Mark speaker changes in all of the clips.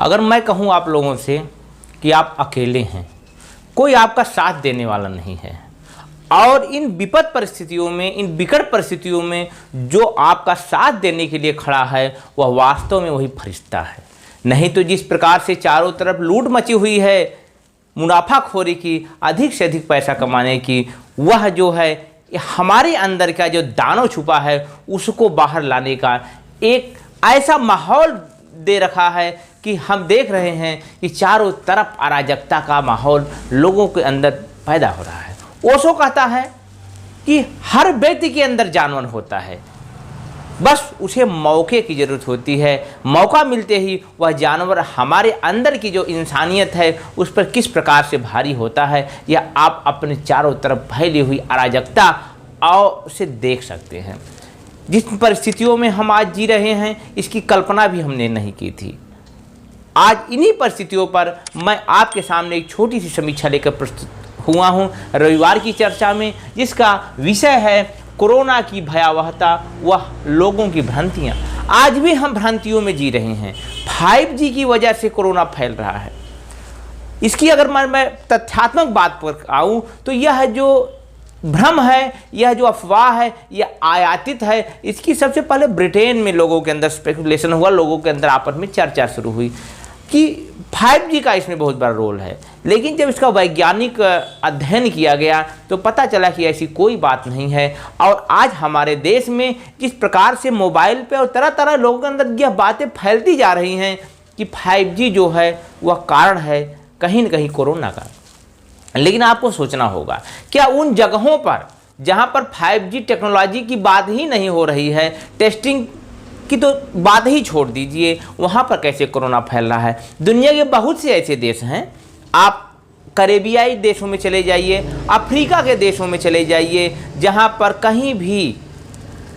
Speaker 1: अगर मैं कहूँ आप लोगों से कि आप अकेले हैं, कोई आपका साथ देने वाला नहीं है, और इन विपद परिस्थितियों में, इन विकट परिस्थितियों में जो आपका साथ देने के लिए खड़ा है वह वास्तव में वही फरिश्ता है। नहीं तो जिस प्रकार से चारों तरफ लूट मची हुई है मुनाफाखोरी की, अधिक से अधिक पैसा कमाने की, वह जो है हमारे अंदर का जो दानव छुपा है उसको बाहर लाने का एक ऐसा माहौल दे रखा है कि हम देख रहे हैं कि चारों तरफ अराजकता का माहौल लोगों के अंदर पैदा हो रहा है। ओशो कहता है कि हर व्यक्ति के अंदर जानवर होता है, बस उसे मौके की ज़रूरत होती है। मौका मिलते ही वह जानवर हमारे अंदर की जो इंसानियत है उस पर किस प्रकार से भारी होता है, यह आप अपने चारों तरफ फैली हुई अराजकता और उसे देख सकते हैं। जिस परिस्थितियों में हम आज जी रहे हैं इसकी कल्पना भी हमने नहीं की थी। आज इन्हीं परिस्थितियों पर मैं आपके सामने एक छोटी सी समीक्षा लेकर प्रस्तुत हुआ हूँ रविवार की चर्चा में, जिसका विषय है कोरोना की भयावहता व लोगों की भ्रांतियाँ। आज भी हम भ्रांतियों में जी रहे हैं। 5G की वजह से कोरोना फैल रहा है। इसकी अगर मैं तथ्यात्मक बात पर आऊँ तो यह जो भ्रम है, यह जो अफवाह है, यह आयातित है। इसकी सबसे पहले ब्रिटेन में लोगों के अंदर स्पेकुलेशन हुआ, लोगों के अंदर आपस में चर्चा शुरू हुई कि 5G का इसमें बहुत बड़ा रोल है। लेकिन जब इसका वैज्ञानिक अध्ययन किया गया तो पता चला कि ऐसी कोई बात नहीं है। और आज हमारे देश में जिस प्रकार से मोबाइल पे और तरह तरह लोगों के अंदर यह बातें फैलती जा रही हैं कि 5G जो है वह कारण है कहीं न कहीं कोरोना का। लेकिन आपको सोचना होगा, क्या उन जगहों पर जहां पर 5G टेक्नोलॉजी की बात ही नहीं हो रही है, टेस्टिंग की तो बात ही छोड़ दीजिए, वहां पर कैसे कोरोना फैल रहा है? दुनिया के बहुत से ऐसे देश हैं, आप कैरेबियाई देशों में चले जाइए, अफ्रीका के देशों में चले जाइए, जहां पर कहीं भी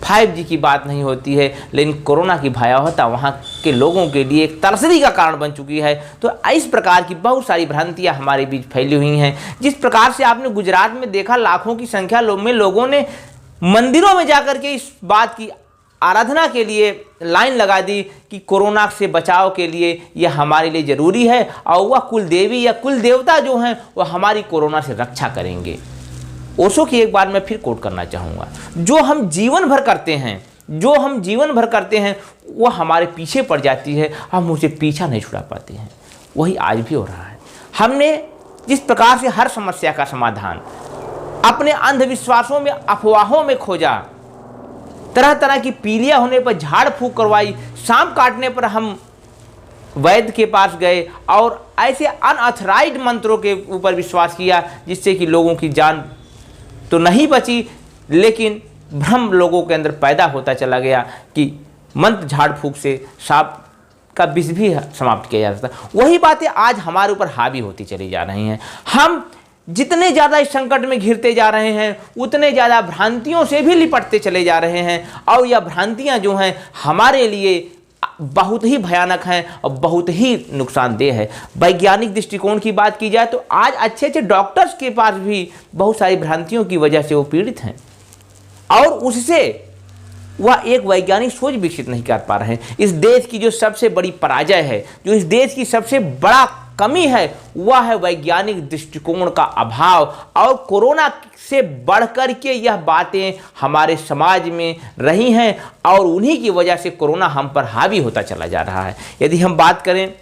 Speaker 1: 5G की बात नहीं होती है, लेकिन कोरोना की भयावहता वहाँ के लोगों के लिए एक तरसदी का कारण बन चुकी है। तो इस प्रकार की बहुत सारी भ्रांतियाँ हमारे बीच फैली हुई हैं। जिस प्रकार से आपने गुजरात में देखा, लाखों की संख्या में लोगों ने मंदिरों में जाकर के इस बात की आराधना के लिए लाइन लगा दी कि कोरोना से बचाव के लिए यह हमारे लिए ज़रूरी है और वह कुल देवी या कुल देवता जो हैं वह हमारी कोरोना से रक्षा करेंगे। ओशो की एक बार मैं फिर कोट करना चाहूँगा, जो हम जीवन भर करते हैं वह हमारे पीछे पड़ जाती है, हम उसे पीछा नहीं छुड़ा पाते हैं। वही आज भी हो रहा है। हमने जिस प्रकार से हर समस्या का समाधान अपने अंधविश्वासों में, अफवाहों में खोजा, तरह तरह की पीलिया होने पर झाड़ फूंक करवाई, सांप काटने पर हम वैद्य के पास गए और ऐसे अनऑथराइज्ड मंत्रों के ऊपर विश्वास किया जिससे कि लोगों की जान तो नहीं बची, लेकिन भ्रम लोगों के अंदर पैदा होता चला गया कि मंत्र झाड़ फूंक से सांप का विष भी समाप्त किया जा सकता। वही बातें आज हमारे ऊपर हावी होती चली जा रही हैं। हम जितने ज़्यादा इस संकट में घिरते जा रहे हैं उतने ज़्यादा भ्रांतियों से भी लिपटते चले जा रहे हैं, और यह भ्रांतियाँ जो हैं हमारे लिए बहुत ही भयानक हैं और बहुत ही नुकसानदेह है। वैज्ञानिक दृष्टिकोण की बात की जाए तो आज अच्छे अच्छे डॉक्टर्स के पास भी बहुत सारी भ्रांतियों की वजह से वो पीड़ित हैं और उससे वह एक वैज्ञानिक सोच विकसित नहीं कर पा रहे हैं। इस देश की जो सबसे बड़ी पराजय है, जो इस देश की सबसे बड़ा कमी है, वह है वैज्ञानिक दृष्टिकोण का अभाव। और कोरोना से बढ़कर के यह बातें हमारे समाज में रही हैं और उन्हीं की वजह से कोरोना हम पर हावी होता चला जा रहा है। यदि हम बात करें,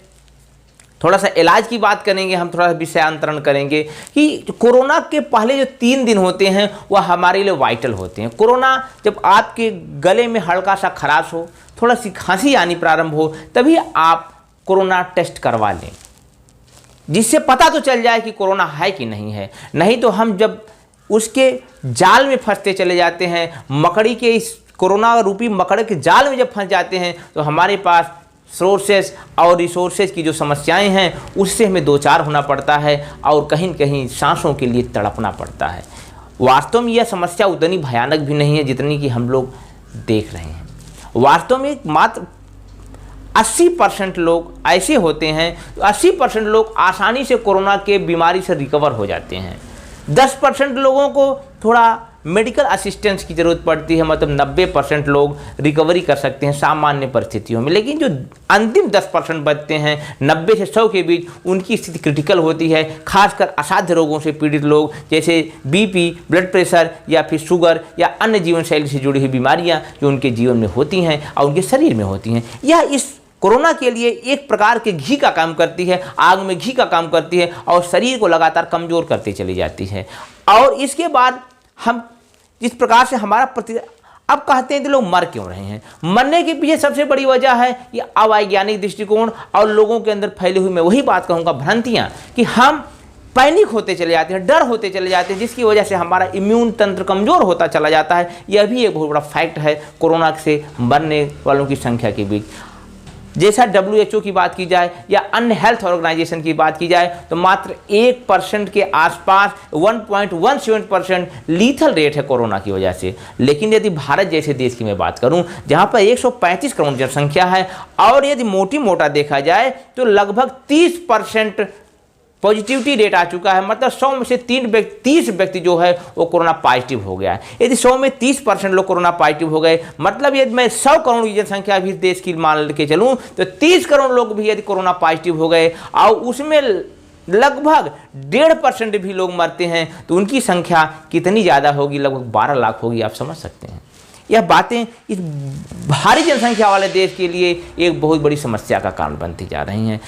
Speaker 1: थोड़ा सा इलाज की बात करेंगे, हम थोड़ा सा विषयांतरण करेंगे कि कोरोना के पहले जो 3 दिन होते हैं वह हमारे लिए वाइटल होते हैं। कोरोना जब आपके गले में हल्का सा खराश हो, थोड़ा सी खांसी आनी प्रारंभ हो, तभी आप कोरोना टेस्ट करवा लें, जिससे पता तो चल जाए कि कोरोना है कि नहीं है। नहीं तो हम जब उसके जाल में फंसते चले जाते हैं, मकड़ी के इस कोरोना रूपी मकड़ी के जाल में जब फंस जाते हैं तो हमारे पास सोर्सेस और रिसोर्सेज की जो समस्याएं हैं उससे हमें दो चार होना पड़ता है और कहीं न कहीं सांसों के लिए तड़पना पड़ता है। वास्तव में यह समस्या उतनी भयानक भी नहीं है जितनी कि हम लोग देख रहे हैं। वास्तव में मात्र 80% लोग ऐसे होते हैं, 80% लोग आसानी से कोरोना के बीमारी से रिकवर हो जाते हैं। 10% लोगों को थोड़ा मेडिकल असिस्टेंस की ज़रूरत पड़ती है, मतलब 90% लोग रिकवरी कर सकते हैं सामान्य परिस्थितियों में, लेकिन जो अंतिम 10% बचते हैं 90 से 100 के बीच, उनकी स्थिति क्रिटिकल होती है। खासकर असाध्य रोगों से पीड़ित लोग, जैसे बीपी, ब्लड प्रेशर या फिर शुगर या अन्य जीवन शैली से जुड़ी हुई बीमारियाँ जो उनके जीवन में होती हैं और उनके शरीर में होती हैं, यह इस कोरोना के लिए एक प्रकार के घी का काम करती है, आग में घी का काम करती है और शरीर को लगातार कमज़ोर करते चली जाती है। और इसके बाद हम जिस प्रकार से हमारा अब कहते हैं कि लोग मर क्यों रहे हैं, मरने के पीछे सबसे बड़ी वजह है ये अवैज्ञानिक दृष्टिकोण और लोगों के अंदर फैली हुई, मैं वही बात कहूँगा, भ्रांतियाँ, कि हम पैनिक होते चले जाते हैं, डर होते चले जाते हैं, जिसकी वजह से हमारा इम्यून तंत्र कमज़ोर होता चला जाता है। यह भी एक बहुत बड़ा फैक्ट है कोरोना से मरने वालों की संख्या के बीच। जैसा WHO की बात की जाए या अन्य हेल्थ ऑर्गेनाइजेशन की बात की जाए तो मात्र 1% के आसपास 1.17% लीथल रेट है कोरोना की वजह से। लेकिन यदि भारत जैसे देश की मैं बात करूं जहां पर 135 करोड़ जनसंख्या है और यदि मोटा देखा जाए तो लगभग 30% पॉजिटिविटी रेट आ चुका है, मतलब 100 में से 30 व्यक्ति जो है वो कोरोना पॉजिटिव हो गया है। यदि 100 में 30% लोग कोरोना पॉजिटिव हो गए, मतलब यदि मैं 100 करोड़ की जनसंख्या भी देश की मान के चलूं तो 30 करोड़ लोग भी यदि कोरोना पॉजिटिव हो गए और उसमें लगभग 1.5% भी लोग मरते हैं तो उनकी संख्या कितनी ज़्यादा होगी, लगभग 12 लाख होगी। आप समझ सकते हैं यह बातें इस भारी जनसंख्या वाले देश के लिए एक बहुत बड़ी समस्या का कारण बनती जा रही हैं।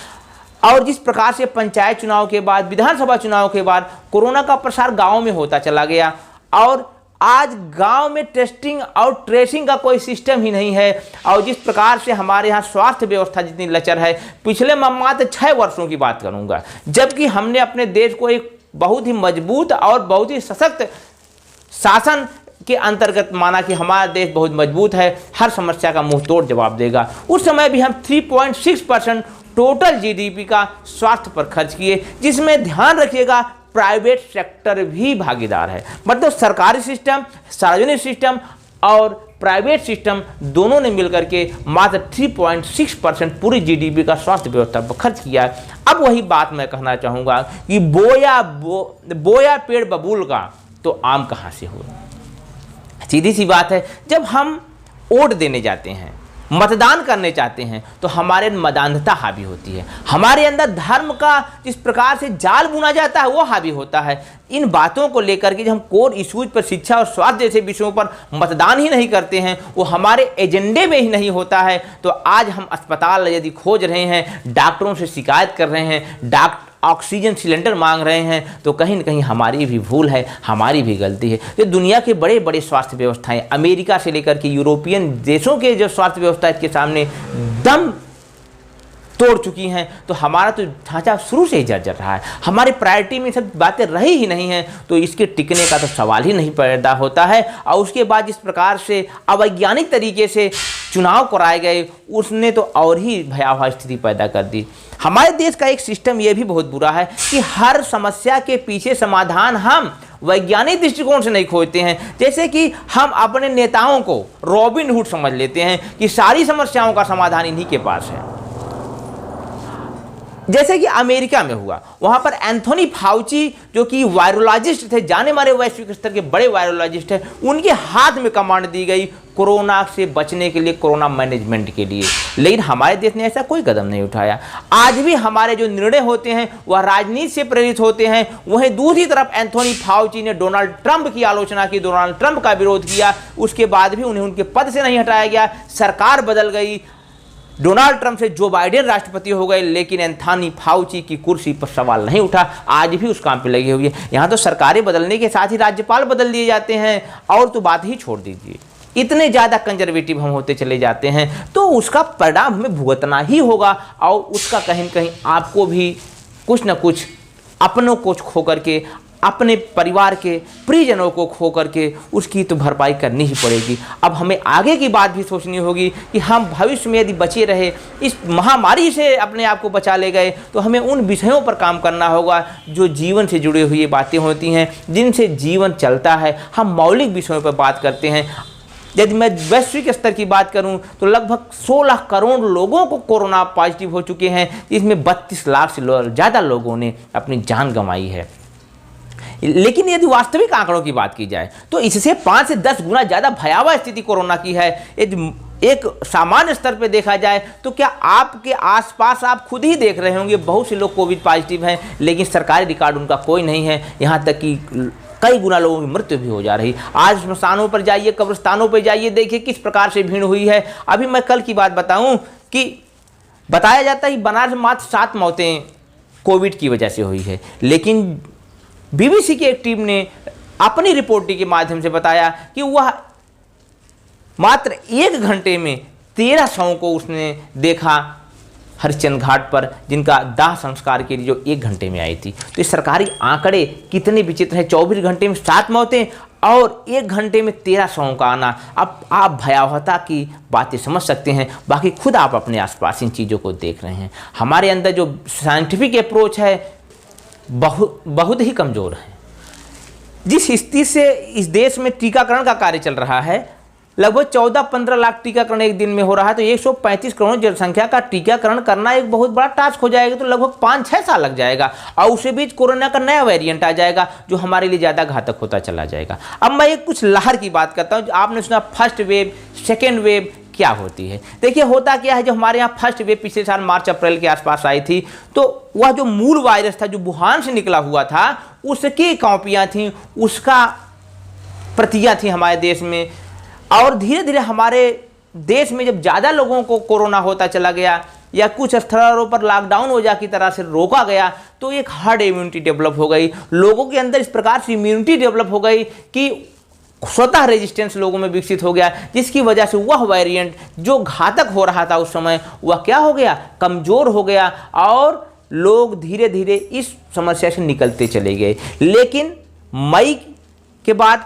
Speaker 1: और जिस प्रकार से पंचायत चुनाव के बाद, विधानसभा चुनाव के बाद कोरोना का प्रसार गांव में होता चला गया और आज गांव में टेस्टिंग और ट्रेसिंग का कोई सिस्टम ही नहीं है। और जिस प्रकार से हमारे यहाँ स्वास्थ्य व्यवस्था जितनी लचर है, पिछले मात्र 6 वर्षों की बात करूंगा, जबकि हमने अपने देश को एक बहुत ही मजबूत और बहुत ही सशक्त शासन के अंतर्गत माना कि हमारा देश बहुत मजबूत है, हर समस्या का मुंह तोड़ जवाब देगा। उस समय भी हम 3.6% टोटल जीडीपी का स्वास्थ्य पर खर्च किए, जिसमें ध्यान रखिएगा प्राइवेट सेक्टर भी भागीदार है, मतलब सरकारी सिस्टम, सार्वजनिक सिस्टम और प्राइवेट सिस्टम दोनों ने मिलकर के मात्र 3.6% पूरी जीडीपी का स्वास्थ्य व्यवस्था पर खर्च किया है। अब वही बात मैं कहना चाहूँगा कि बोया पेड़ बबूल का तो आम कहाँ से हो। सीधी सी बात है, जब हम वोट देने जाते हैं, मतदान करने चाहते हैं तो हमारे मदान्धता हावी होती है, हमारे अंदर धर्म का जिस प्रकार से जाल बुना जाता है वो हावी होता है। इन बातों को लेकर के जब हम कोर इश्यूज पर, शिक्षा और स्वास्थ्य जैसे विषयों पर मतदान ही नहीं करते हैं, वो हमारे एजेंडे में ही नहीं होता है, तो आज हम अस्पताल यदि खोज रहे हैं, डॉक्टरों से शिकायत कर रहे हैं, ऑक्सीजन सिलेंडर मांग रहे हैं, तो कहीं न कहीं हमारी भी भूल है, हमारी भी गलती है। तो दुनिया के बड़े बड़े स्वास्थ्य व्यवस्थाएं, अमेरिका से लेकर के यूरोपियन देशों के जो स्वास्थ्य व्यवस्था के सामने दम तोड़ चुकी हैं, तो हमारा तो ढांचा शुरू से ही जर्जर रहा है। हमारी प्रायोरिटी में सब बातें रही ही नहीं हैं, तो इसके टिकने का तो सवाल ही नहीं पैदा होता है। और उसके बाद जिस प्रकार से अवैज्ञानिक तरीके से चुनाव कराए गए, उसने तो और ही भयावह स्थिति पैदा कर दी। हमारे देश का एक सिस्टम ये भी बहुत बुरा है कि हर समस्या के पीछे समाधान हम वैज्ञानिक दृष्टिकोण से नहीं खोजते हैं। जैसे कि हम अपने नेताओं को रॉबिन हुड समझ लेते हैं कि सारी समस्याओं का समाधान इन्हीं के पास है। जैसे कि अमेरिका में हुआ, वहां पर एंथोनी फाउची जो कि वायरोलॉजिस्ट थे, जाने माने वैश्विक स्तर के बड़े वायरोलॉजिस्ट हैं, उनके हाथ में कमांड दी गई कोरोना से बचने के लिए, कोरोना मैनेजमेंट के लिए। लेकिन हमारे देश ने ऐसा कोई कदम नहीं उठाया। आज भी हमारे जो निर्णय होते हैं वह राजनीति से प्रेरित होते हैं। वहीं दूसरी तरफ एंथोनी फाउची ने डोनाल्ड ट्रंप की आलोचना की, डोनाल्ड ट्रंप का विरोध किया, उसके बाद भी उन्हें उनके पद से नहीं हटाया गया, सरकार बदल गई, डोनाल्ड ट्रंप से जो बाइडेन राष्ट्रपति हो गए, लेकिन एंथोनी फाउची की कुर्सी पर सवाल नहीं उठा। आज भी उस काम पे लगी हुई है। यहाँ तो सरकारें बदलने के साथ ही राज्यपाल बदल दिए जाते हैं, और तो बात ही छोड़ दीजिए। इतने ज़्यादा कंजर्वेटिव हम होते चले जाते हैं, तो उसका परिणाम हमें भुगतना ही होगा, और उसका कहीं न कहीं आपको भी कुछ न कुछ अपनों को खो करके, अपने परिवार के प्रियजनों को खो करके उसकी तो भरपाई करनी ही पड़ेगी। अब हमें आगे की बात भी सोचनी होगी कि हम भविष्य में यदि बचे रहे, इस महामारी से अपने आप को बचा ले गए, तो हमें उन विषयों पर काम करना होगा जो जीवन से जुड़ी हुई बातें होती हैं, जिनसे जीवन चलता है। हम मौलिक विषयों पर बात करते हैं। यदि मैं वैश्विक स्तर की बात करूं तो लगभग 16 करोड़ लोगों को कोरोना पॉजिटिव हो चुके हैं, जिसमें 32 लाख से ज़्यादा लोगों ने अपनी जान गंवाई है। लेकिन यदि वास्तविक आंकड़ों की बात की जाए तो इससे 5 से 10 गुना ज़्यादा भयावह स्थिति कोरोना की है। एक सामान्य स्तर पे देखा जाए तो क्या आपके आसपास आप खुद ही देख रहे होंगे बहुत से लोग कोविड पॉजिटिव हैं, लेकिन सरकारी रिकॉर्ड उनका कोई नहीं है। यहाँ तक कि कई गुना लोगों की मृत्यु भी हो जा रही। आज स्मशानों पर जाइए, कब्रिस्तानों पर जाइए, देखिए किस प्रकार से भीड़ हुई है। अभी मैं कल की बात बताऊं कि बताया जाता है बनारस में मात्र 7 मौतें कोविड की वजह से हुई है, लेकिन बीबीसी की एक टीम ने अपनी रिपोर्टिंग के माध्यम से बताया कि वह मात्र 1 घंटे में 13 शवों को उसने देखा हरिश्चंद्र घाट पर, जिनका दाह संस्कार के लिए जो 1 घंटे में आई थी। तो ये सरकारी आंकड़े कितने विचित्र हैं। 24 घंटे में 7 मौतें और 1 घंटे में 13 शवों का आना। अब आप भयावहता की बातें समझ सकते हैं। बाकी खुद आप अपने आसपास इन चीज़ों को देख रहे हैं। हमारे अंदर जो साइंटिफिक अप्रोच है बहुत ही कमज़ोर है। जिस स्थिति से इस देश में टीकाकरण का कार्य चल रहा है, लगभग 14-15 लाख टीकाकरण एक दिन में हो रहा है, तो 135 करोड़ जनसंख्या का टीकाकरण करना एक बहुत बड़ा टास्क हो जाएगा। तो लगभग 5-6 साल लग जाएगा और उसी बीच कोरोना का नया वेरिएंट आ जाएगा जो हमारे लिए ज़्यादा घातक होता चला जाएगा। अब मैं एक कुछ लहर की बात करता हूँ। आपने सुना फर्स्ट वेव, सेकेंड वेव क्या होती है। देखिए होता क्या है, जो हमारे यहाँ फर्स्ट वेव पिछले साल मार्च अप्रैल के आसपास आई थी, तो वह जो मूल वायरस था जो वुहान से निकला हुआ था, उसकी कॉपियाँ थीं, उसका प्रतियाँ थी हमारे देश में। और धीरे धीरे हमारे देश में जब ज़्यादा लोगों को कोरोना होता चला गया या कुछ स्थलों पर लॉकडाउन हो जा की तरह से रोका गया, तो एक हर्ड इम्यूनिटी डेवलप हो गई। लोगों के अंदर इस प्रकार से इम्यूनिटी डेवलप हो गई कि स्वतः रेजिस्टेंस लोगों में विकसित हो गया, जिसकी वजह से वह वेरिएंट जो घातक हो रहा था उस समय, वह क्या हो गया, कमज़ोर हो गया और लोग धीरे धीरे इस समस्या से निकलते चले गए। लेकिन मई के बाद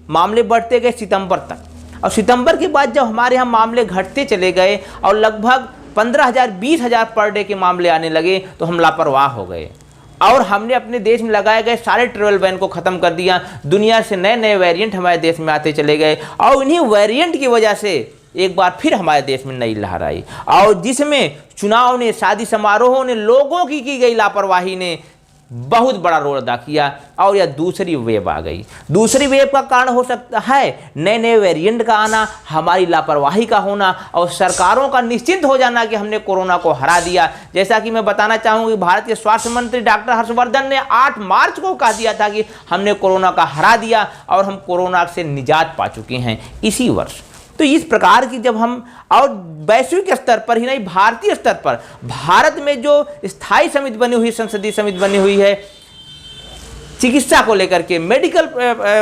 Speaker 1: मामले बढ़ते गए सितंबर तक, और सितंबर के बाद जब हमारे यहाँ मामले घटते चले गए और लगभग 15,000-20,000 पर डे के मामले आने लगे, तो हम लापरवाह हो गए और हमने अपने देश में लगाए गए सारे ट्रेवल बैन को ख़त्म कर दिया। दुनिया से नए नए वेरिएंट हमारे देश में आते चले गए और इन्हीं वेरिएंट की वजह से एक बार फिर हमारे देश में नई लहर आई, और जिसमें चुनाव ने, शादी समारोहों ने, लोगों की गई लापरवाही ने बहुत बड़ा रोल अदा किया और यह दूसरी वेव आ गई। दूसरी वेव का कारण हो सकता है नए नए वेरिएंट का आना, हमारी लापरवाही का होना और सरकारों का निश्चिंत हो जाना कि हमने कोरोना को हरा दिया। जैसा कि मैं बताना चाहूँगा कि भारत के स्वास्थ्य मंत्री डॉक्टर हर्षवर्धन ने 8 मार्च को कह दिया था कि हमने कोरोना का हरा दिया और हम कोरोना से निजात पा चुके हैं इसी वर्ष। तो इस प्रकार की जब हम, और वैश्विक स्तर पर ही नहीं भारतीय स्तर पर, भारत में जो स्थायी समिति बनी हुई, संसदीय समिति बनी हुई है चिकित्सा को लेकर के, मेडिकल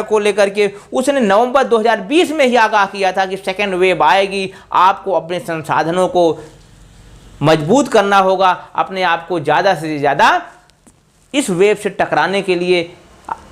Speaker 1: को लेकर के, उसने नवंबर 2020 में ही आगाह किया था कि सेकेंड वेव आएगी, आपको अपने संसाधनों को मजबूत करना होगा, अपने आप को ज़्यादा से ज़्यादा इस वेव से टकराने के लिए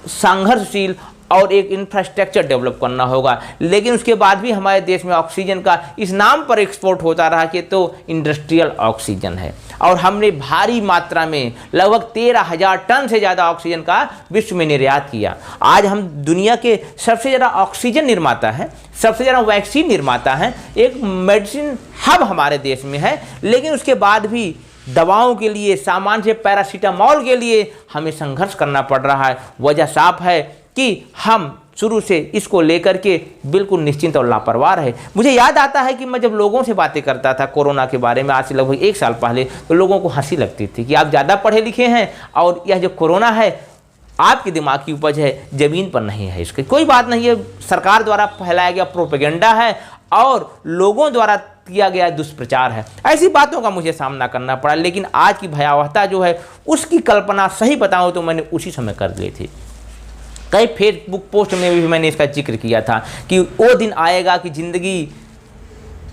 Speaker 1: संघर्षशील और एक इंफ्रास्ट्रक्चर डेवलप करना होगा। लेकिन उसके बाद भी हमारे देश में ऑक्सीजन का इस नाम पर एक्सपोर्ट होता रहा कि तो इंडस्ट्रियल ऑक्सीजन है, और हमने भारी मात्रा में लगभग 13,000 टन से ज़्यादा ऑक्सीजन का विश्व में निर्यात किया। आज हम दुनिया के सबसे ज़्यादा ऑक्सीजन निर्माता हैं, सबसे ज़्यादा वैक्सीन निर्माता हैं, एक मेडिसिन हब हमारे देश में है। लेकिन उसके बाद भी दवाओं के लिए, सामान्य से पैरासीटामोल के लिए हमें संघर्ष करना पड़ रहा है। वजह साफ है कि हम शुरू से इसको लेकर के बिल्कुल निश्चिंत और लापरवाह रहे। मुझे याद आता है कि मैं जब लोगों से बातें करता था कोरोना के बारे में, आज से लगभग 1 साल पहले, तो लोगों को हंसी लगती थी कि आप ज़्यादा पढ़े लिखे हैं और यह जो कोरोना है आपके दिमाग की उपज है, ज़मीन पर नहीं है। इसकी कोई बात नहीं है, सरकार द्वारा फैलाया गया प्रोपेगेंडा है और लोगों द्वारा किया गया दुष्प्रचार है। ऐसी बातों का मुझे सामना करना पड़ा। लेकिन आज की भयावहता जो है उसकी कल्पना सही बताऊं तो मैंने उसी समय कर ली थी। कई फेसबुक पोस्ट में भी मैंने इसका जिक्र किया था कि वो दिन आएगा कि ज़िंदगी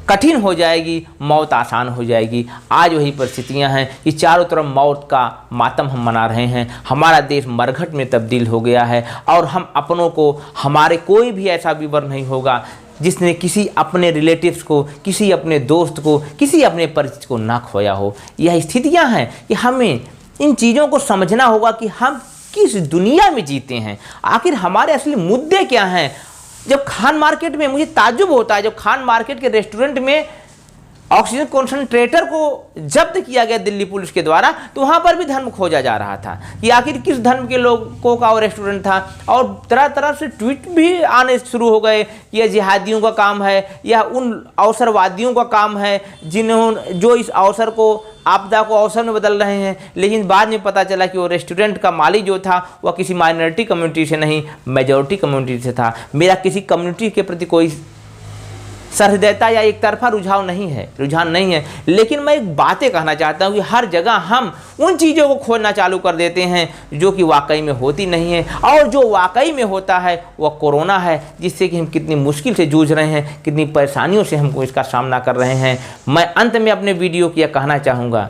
Speaker 1: कठिन हो जाएगी, मौत आसान हो जाएगी। आज वही परिस्थितियां हैं कि चारों तरफ मौत का मातम हम मना रहे हैं। हमारा देश मरघट में तब्दील हो गया है और हम अपनों को, हमारे कोई भी ऐसा विवर नहीं होगा जिसने किसी अपने रिलेटिव्स को, किसी अपने दोस्त को, किसी अपने परिचित को ना खोया हो। यह स्थितियां हैं कि हमें इन चीज़ों को समझना होगा कि हम किस दुनिया में जीते हैं, आखिर हमारे असली मुद्दे क्या हैं। जब खान मार्केट में, मुझे ताज्जुब होता है जब खान मार्केट के रेस्टोरेंट में ऑक्सीजन कॉन्सेंट्रेटर को जब्त किया गया दिल्ली पुलिस के द्वारा, तो वहाँ पर भी धर्म खोजा जा रहा था कि आखिर किस धर्म के लोगों का वो रेस्टोरेंट था। और तरह तरह से ट्वीट भी आने शुरू हो गए कि यह जिहादियों का काम है, यह उन अवसरवादियों का काम है जिन्होंने जो इस अवसर को आपदा को अवसर में बदल रहे हैं। लेकिन बाद में पता चला कि वो रेस्टोरेंट का मालिक जो था वह किसी माइनॉरिटी कम्युनिटी से नहीं, मेजॉरिटी कम्युनिटी से था। मेरा किसी कम्युनिटी के प्रति कोई सहृदयता या एक तरफा रुझान नहीं है, लेकिन मैं एक बातें कहना चाहता हूँ कि हर जगह हम उन चीज़ों को खोजना चालू कर देते हैं जो कि वाकई में होती नहीं है, और जो वाकई में होता है वह कोरोना है, जिससे कि हम कितनी मुश्किल से जूझ रहे हैं, कितनी परेशानियों से हमको इसका सामना कर रहे हैं। मैं अंत में अपने वीडियो को यह कहना चाहूँगा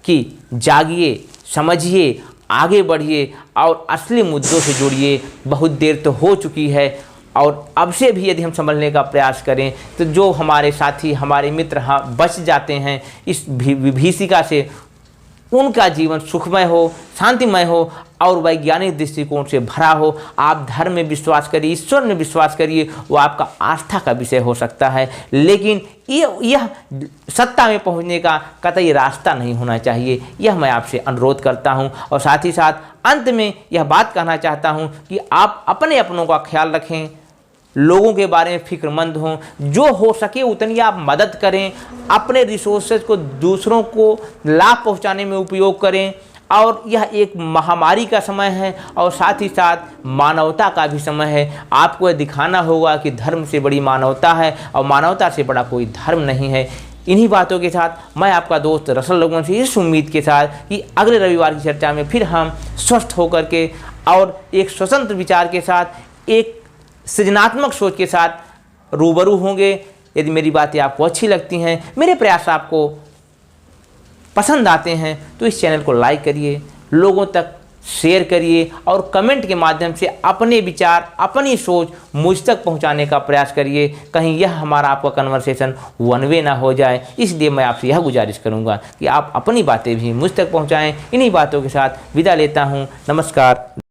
Speaker 1: कि जागिए, समझिए, आगे बढ़िए और असली मुद्दों से जुड़िए। बहुत देर तो हो चुकी है, और अब से भी यदि हम संभलने का प्रयास करें तो जो हमारे साथी, हमारे मित्र बच जाते हैं इस विभीषिका से, उनका जीवन सुखमय हो, शांतिमय हो और वैज्ञानिक दृष्टिकोण से भरा हो। आप धर्म में विश्वास करिए, ईश्वर में विश्वास करिए, वो आपका आस्था का विषय हो सकता है, लेकिन यह सत्ता में पहुंचने का कतई रास्ता नहीं होना चाहिए। यह मैं आपसे अनुरोध करता हूं, और साथ ही साथ अंत में यह बात कहना चाहता हूं कि आप अपने अपनों का ख्याल रखें, लोगों के बारे में फिक्रमंद हों, जो हो सके उतनी आप मदद करें, अपने रिसोर्सेज को दूसरों को लाभ पहुंचाने में उपयोग करें। और यह एक महामारी का समय है और साथ ही साथ मानवता का भी समय है। आपको यह दिखाना होगा कि धर्म से बड़ी मानवता है और मानवता से बड़ा कोई धर्म नहीं है। इन्हीं बातों के साथ मैं आपका दोस्त रसल रघुवंशी इस उम्मीद के साथ कि अगले रविवार की चर्चा में फिर हम स्वस्थ होकर के और एक स्वतंत्र विचार के साथ, एक सृजनात्मक सोच के साथ रूबरू होंगे। यदि मेरी बातें आपको अच्छी लगती हैं, मेरे प्रयास आपको पसंद आते हैं, तो इस चैनल को लाइक करिए, लोगों तक शेयर करिए और कमेंट के माध्यम से अपने विचार, अपनी सोच मुझ तक पहुंचाने का प्रयास करिए। कहीं यह हमारा आपका कन्वर्सेशन वन वे ना हो जाए, इसलिए मैं आपसे यह गुजारिश करूंगा कि आप अपनी बातें भी मुझ तक पहुंचाएं। इन्हीं बातों के साथ विदा लेता हूं। नमस्कार।